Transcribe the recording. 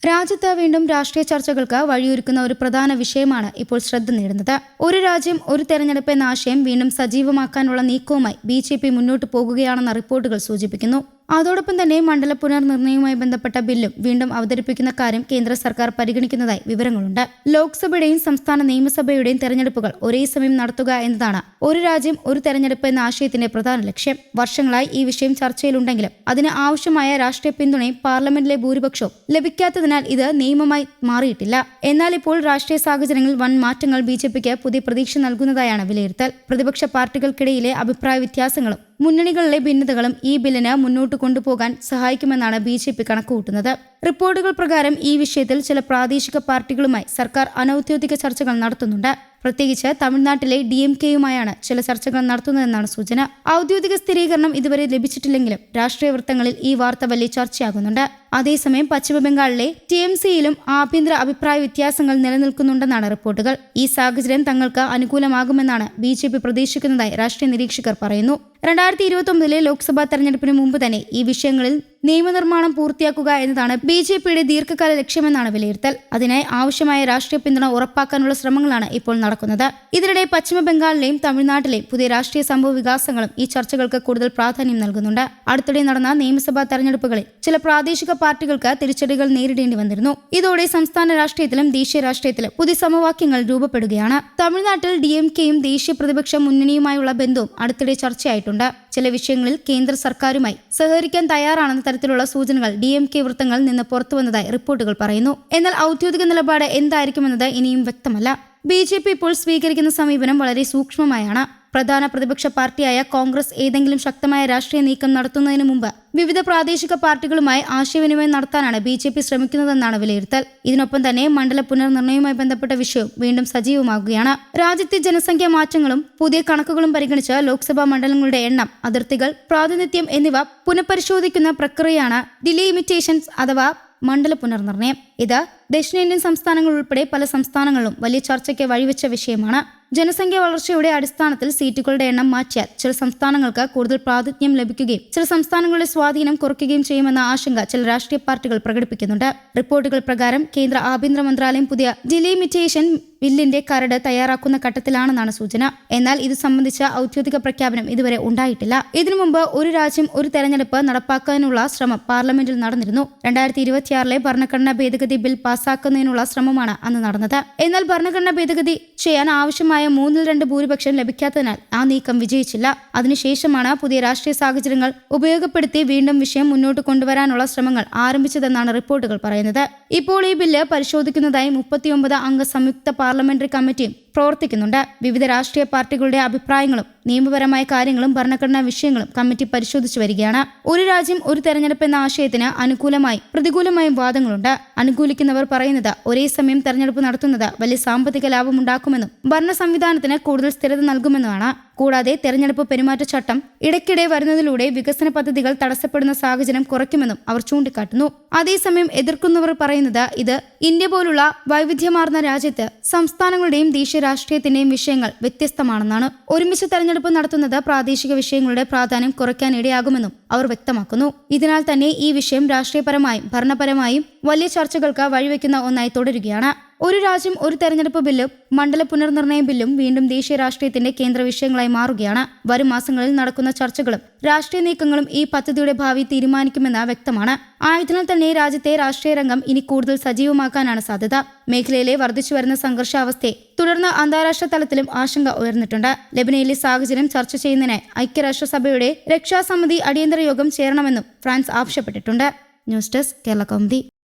രാജ്യത്ത് വീണ്ടും രാഷ്ട്രീയ ചർച്ചകൾക്ക് വഴിയൊരുക്കുന്ന ഒരു പ്രധാന വിഷയമാണ് ഇപ്പോൾ ശ്രദ്ധ നേടുന്നത്. ഒരു രാജ്യം ഒരു തെരഞ്ഞെടുപ്പ് എന്ന ആശയം വീണ്ടും സജീവമാക്കാനുള്ള നീക്കവുമായി BJP മുന്നോട്ടു പോകുകയാണെന്ന റിപ്പോർട്ടുകൾ സൂചിപ്പിക്കുന്നു. അതോടൊപ്പം തന്നെ മണ്ഡല പുനർനിർണയവുമായി ബന്ധപ്പെട്ട ബില്ലും വീണ്ടും അവതരിപ്പിക്കുന്ന കാര്യം കേന്ദ്ര സർക്കാർ പരിഗണിക്കുന്നതായി വിവരങ്ങളുണ്ട്. ലോക്സഭയുടെയും സംസ്ഥാന നിയമസഭയുടെയും തെരഞ്ഞെടുപ്പുകൾ ഒരേ സമയം നടത്തുക എന്നതാണ് ഒരു രാജ്യം ഒരു തെരഞ്ഞെടുപ്പ് എന്ന ആശയത്തിന്റെ പ്രധാന ലക്ഷ്യം. വർഷങ്ങളായി ഈ വിഷയം ചർച്ചയിലുണ്ടെങ്കിലും അതിന് ആവശ്യമായ രാഷ്ട്രീയ പിന്തുണയും പാർലമെന്റിലെ ഭൂരിപക്ഷവും ലഭിക്കാത്തതിനാൽ ഇത് നിയമമായി മാറിയിട്ടില്ല. എന്നാൽ ഇപ്പോൾ രാഷ്ട്രീയ സാഹചര്യങ്ങളിൽ വൻ മാറ്റങ്ങൾ BJPക്ക് പുതിയ പ്രതീക്ഷ നൽകുന്നതായാണ് വിലയിരുത്തൽ. പ്രതിപക്ഷ പാർട്ടികൾക്കിടയിലെ അഭിപ്രായ വ്യത്യാസങ്ങളും മുന്നണികളിലെ ഭിന്നതകളും ഈ ബില്ലിന് മുന്നോട്ട് കൊണ്ടുപോകാൻ സഹായിക്കുമെന്നാണ് BJP കണക്കുകൂട്ടുന്നത്. റിപ്പോർട്ടുകൾ പ്രകാരം ഈ വിഷയത്തിൽ ചില പ്രാദേശിക പാർട്ടികളുമായി സർക്കാർ അനൌദ്യോഗിക ചർച്ചകൾ നടത്തുന്നുണ്ട്. പ്രത്യേകിച്ച് തമിഴ്നാട്ടിലെ DMKയുമായാണ് ചില ചർച്ചകൾ നടത്തുന്നതെന്നാണ് സൂചന. ഔദ്യോഗിക സ്ഥിരീകരണം ഇതുവരെ ലഭിച്ചിട്ടില്ലെങ്കിലും രാഷ്ട്രീയ വൃത്തങ്ങളിൽ ഈ വാർത്ത വലിയ ചർച്ചയാകുന്നുണ്ട്. അതേസമയം പശ്ചിമബംഗാളിലെ TMCയിലും ആഭ്യന്തര അഭിപ്രായ വ്യത്യാസങ്ങൾ നിലനിൽക്കുന്നുണ്ടെന്നാണ് റിപ്പോർട്ടുകൾ. ഈ സാഹചര്യം തങ്ങൾക്ക് അനുകൂലമാകുമെന്നാണ് BJP പ്രതീക്ഷിക്കുന്നതായി രാഷ്ട്രീയ നിരീക്ഷകർ പറയുന്നു. 2029 ലോക്സഭാ തെരഞ്ഞെടുപ്പിന് മുമ്പ് തന്നെ ഈ വിഷയങ്ങളിൽ നിയമനിർമ്മാണം പൂർത്തിയാക്കുക എന്നതാണ് BJPയുടെ ദീർഘകാല ലക്ഷ്യമെന്നാണ് വിലയിരുത്തൽ. അതിനായി ആവശ്യമായ രാഷ്ട്രീയ പിന്തുണ ഉറപ്പാക്കാനുള്ള ശ്രമങ്ങളാണ് ഇപ്പോൾ നടക്കുന്നത്. ഇതിനിടെ പശ്ചിമബംഗാളിലെയും തമിഴ്നാട്ടിലെയും പുതിയ രാഷ്ട്രീയ സംഭവ വികാസങ്ങളും ഈ ചർച്ചകൾക്ക് കൂടുതൽ പ്രാധാന്യം നൽകുന്നുണ്ട്. അടുത്തിടെ നടന്ന നിയമസഭാ തെരഞ്ഞെടുപ്പുകളിൽ ചില പ്രാദേശിക പാർട്ടികൾക്ക് തിരിച്ചടികൾ നേരിടേണ്ടി വന്നിരുന്നു. ഇതോടെ സംസ്ഥാന രാഷ്ട്രീയത്തിലും ദേശീയ രാഷ്ട്രീയത്തിലും പുതിയ സമവാക്യങ്ങൾ രൂപപ്പെടുകയാണ്. തമിഴ്നാട്ടിൽ DMKയും ദേശീയ പ്രതിപക്ഷ മുന്നണിയുമായുള്ള ബന്ധവും അടുത്തിടെ ചർച്ചയായിട്ടുണ്ട്. ചില വിഷയങ്ങളിൽ കേന്ദ്ര സർക്കാരുമായി സഹകരിക്കാൻ തയ്യാറാണെന്ന തരത്തിലുള്ള സൂചനകൾ DMK വൃത്തങ്ങളിൽ നിന്ന് പുറത്തുവന്നതായി റിപ്പോർട്ടുകൾ പറയുന്നു. എന്നാൽ ഔദ്യോഗിക നിലപാട് എന്തായിരിക്കുമെന്നത് ഇനിയും വ്യക്തമല്ല. BJP ഇപ്പോൾ സ്വീകരിക്കുന്ന സമീപനം വളരെ സൂക്ഷ്മമായാണ്. പ്രധാന പ്രതിപക്ഷ പാർട്ടിയായ കോൺഗ്രസ് ഏതെങ്കിലും ശക്തമായ രാഷ്ട്രീയ നീക്കം നടത്തുന്നതിന് മുമ്പ് വിവിധ പ്രാദേശിക പാർട്ടികളുമായി ആശയവിനിമയം നടത്താനാണ് BJP ശ്രമിക്കുന്നതെന്നാണ് വിലയിരുത്തൽ. ഇതിനൊപ്പം തന്നെ മണ്ഡല പുനർനിർണയവുമായി ബന്ധപ്പെട്ട വിഷയവും വീണ്ടും സജീവമാകുകയാണ്. രാജ്യത്തെ ജനസംഖ്യാ മാറ്റങ്ങളും പുതിയ കണക്കുകളും പരിഗണിച്ച് ലോക്സഭാ മണ്ഡലങ്ങളുടെ എണ്ണം, അതിർത്തികൾ, പ്രാതിനിധ്യം എന്നിവ പുനഃപരിശോധിക്കുന്ന പ്രക്രിയയാണ് ഡിലിമിറ്റേഷൻസ് അഥവാ മണ്ഡല പുനർനിർണയം. ഇത് ദക്ഷിണേന്ത്യൻ സംസ്ഥാനങ്ങൾ ഉൾപ്പെടെ പല സംസ്ഥാനങ്ങളിലും വലിയ ചർച്ചയ്ക്ക് വഴിവെച്ച വിഷയമാണ്. ജനസംഖ്യ വളർച്ചയുടെ അടിസ്ഥാനത്തിൽ സീറ്റുകളുടെ എണ്ണം മാറ്റിയാൽ ചില സംസ്ഥാനങ്ങൾക്ക് കൂടുതൽ പ്രാതിനിധ്യം ലഭിക്കുകയും ചില സംസ്ഥാനങ്ങളുടെ സ്വാധീനം കുറയ്ക്കുകയും ചെയ്യുമെന്ന ആശങ്ക ചില രാഷ്ട്രീയ പാർട്ടികൾ പ്രകടിപ്പിക്കുന്നുണ്ട്. റിപ്പോർട്ടുകൾ പ്രകാരം കേന്ദ്ര ആഭ്യന്തര മന്ത്രാലയം പുതിയ ഡിലിമിറ്റേഷൻ ബില്ലിന്റെ കരട് തയ്യാറാക്കുന്ന ഘട്ടത്തിലാണെന്നാണ് സൂചന. എന്നാൽ ഇത് സംബന്ധിച്ച ഔദ്യോഗിക പ്രഖ്യാപനം ഇതുവരെ ഉണ്ടായിട്ടില്ല. ഇതിനു മുമ്പ് ഒരു രാജ്യം ഒരു തെരഞ്ഞെടുപ്പ് നടപ്പാക്കാനുള്ള ശ്രമം പാർലമെന്റിൽ നടന്നിരുന്നു. 2026 ഭരണഘടനാ ഭേദഗതി ബിൽ പാസാക്കുന്നതിനുള്ള ശ്രമമാണ് അന്ന് നടന്നത്. എന്നാൽ ഭരണഘടനാ ഭേദഗതി ചെയ്യാൻ ആവശ്യമായ 3/2 ഭൂരിപക്ഷം ലഭിക്കാത്തതിനാൽ ആ നീക്കം വിജയിച്ചില്ല. അതിനുശേഷമാണ് പുതിയ രാഷ്ട്രീയ സാഹചര്യങ്ങൾ ഉപയോഗപ്പെടുത്തി വീണ്ടും വിഷയം മുന്നോട്ട് കൊണ്ടുവരാനുള്ള ശ്രമങ്ങൾ ആരംഭിച്ചതെന്നാണ് റിപ്പോർട്ടുകൾ പറയുന്നത്. ഇപ്പോൾ ഈ ബില്ല് പരിശോധിക്കുന്നതായി 39 അംഗ സംയുക്ത പാർലമെന്ററി കമ്മിറ്റിയും പ്രവർത്തിക്കുന്നുണ്ട്. വിവിധ രാഷ്ട്രീയ പാർട്ടികളുടെ അഭിപ്രായങ്ങളും നിയമപരമായ കാര്യങ്ങളും ഭരണഘടനാ വിഷയങ്ങളും കമ്മിറ്റി പരിശോധിച്ചു വരികയാണ്. ഒരു രാജ്യം ഒരു തെരഞ്ഞെടുപ്പ് എന്ന ആശയത്തിന് അനുകൂലമായും പ്രതികൂലമായും വാദങ്ങളുണ്ട്. അനുകൂലിക്കുന്നവർ പറയുന്നത് ഒരേ സമയം തെരഞ്ഞെടുപ്പ് നടത്തുന്നത് വലിയ സാമ്പത്തിക ലാഭമുണ്ടാക്കുമെന്നും ഭരണ സംവിധാനത്തിന് കൂടുതൽ സ്ഥിരത നൽകുമെന്നുമാണ്. കൂടാതെ തെരഞ്ഞെടുപ്പ് പെരുമാറ്റച്ചട്ടം ഇടയ്ക്കിടെ വരുന്നതിലൂടെ വികസന പദ്ധതികൾ തടസ്സപ്പെടുന്ന സാഹചര്യം കുറയ്ക്കുമെന്നും അവർ ചൂണ്ടിക്കാട്ടുന്നു. അതേസമയം എതിർക്കുന്നവർ പറയുന്നത് ഇത് ഇന്ത്യ പോലുള്ള വൈവിധ്യമാർന്ന രാജ്യത്ത് സംസ്ഥാനങ്ങളുടെയും ദേശീയ രാഷ്ട്രീയത്തിന്റെയും വിഷയങ്ങൾ വ്യത്യസ്തമാണെന്നാണ്. ഒരുമിച്ച് തെരഞ്ഞെടുപ്പ് നടത്തുന്നത് പ്രാദേശിക വിഷയങ്ങളുടെ പ്രാധാന്യം കുറയ്ക്കാൻ ഇടയാകുമെന്നും അവർ വ്യക്തമാക്കുന്നു. ഇതിനാൽ തന്നെ ഈ വിഷയം രാഷ്ട്രീയപരമായും ഭരണപരമായും വലിയ ചർച്ചകൾക്ക് വഴിവെക്കുന്ന ഒന്നായി തുടരുകയാണ്. ഒരു രാജ്യം ഒരു തെരഞ്ഞെടുപ്പ് ബില്ലും മണ്ഡല പുനർനിർണയ ബില്ലും വീണ്ടും ദേശീയ രാഷ്ട്രീയത്തിന്റെ കേന്ദ്ര വിഷയങ്ങളായി മാറുകയാണ്. വരും മാസങ്ങളിൽ നടക്കുന്ന ചർച്ചകളും രാഷ്ട്രീയ നീക്കങ്ങളും ഈ പദ്ധതിയുടെ ഭാവി തീരുമാനിക്കുമെന്ന് വ്യക്തമാണ്. ആയതിനാൽ തന്നെ രാജ്യത്തെ രാഷ്ട്രീയ രംഗം ഇനി കൂടുതൽ സജീവമാക്കാനാണ് സാധ്യത. മേഖലയിലെ വർദ്ധിച്ചുവരുന്ന സംഘർഷാവസ്ഥയെ തുടർന്ന് അന്താരാഷ്ട്ര തലത്തിലും ആശങ്ക ഉയർന്നിട്ടുണ്ട്. ലെബനനിലെ സാഹചര്യം ചർച്ച ചെയ്യുന്നതിനായി ഐക്യരാഷ്ട്രസഭയുടെ രക്ഷാസമിതി അടിയന്തര യോഗം ചേരണമെന്നും ഫ്രാൻസ് ആവശ്യപ്പെട്ടിട്ടുണ്ട്. News desk Kerala Kaumudi.